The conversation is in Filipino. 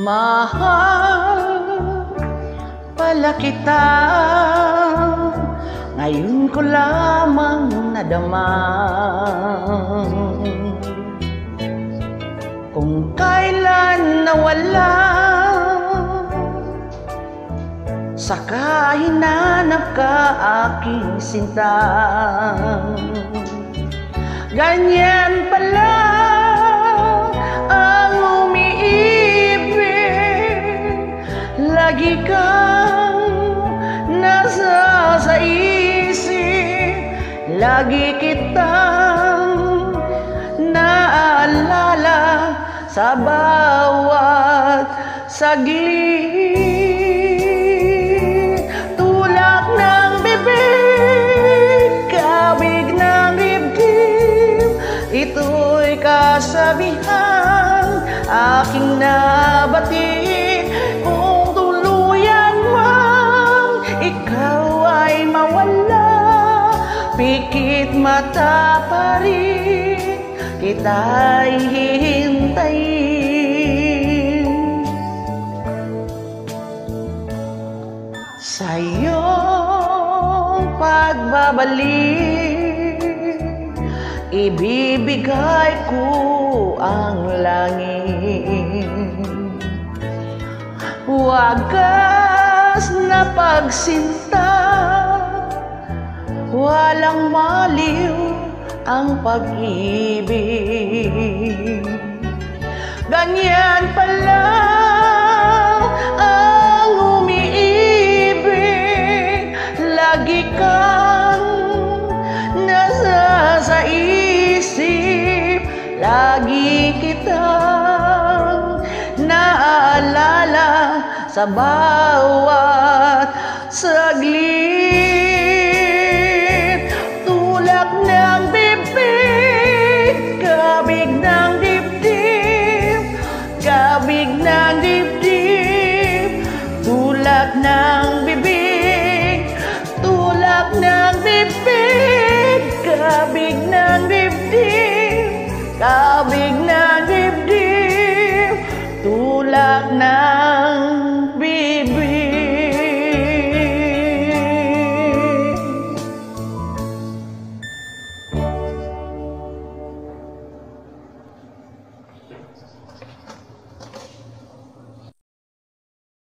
Mahal pala kita, ngayon ko lamang nadama. Kung kailan nawala, saka hinanap ka aking sinta. Ganyan pala ang lagi kang nasa sa isip, lagi kitang naalala sa bawat saglit. Tulak ng bibig, kabig ng dibdib, ito'y kasabihan aking nabatid. Pikit mata pa rin kita'y hihintayin. Sa iyong pagbabalik, ibibigay ko ang langit. Wagas na pagsinta, walang maliw ang pag-ibig. Ganyan pala ang umiibig, lagi kang nasa sa isip, lagi kitang naalala sa bawat saglit. Ng bibig, kabig ng dibdib, kabig ng dibdib, tulak ng bibig, tulak ng bibig, kabig ng dibdib, kabig ng dibdib, tulak ng bibig.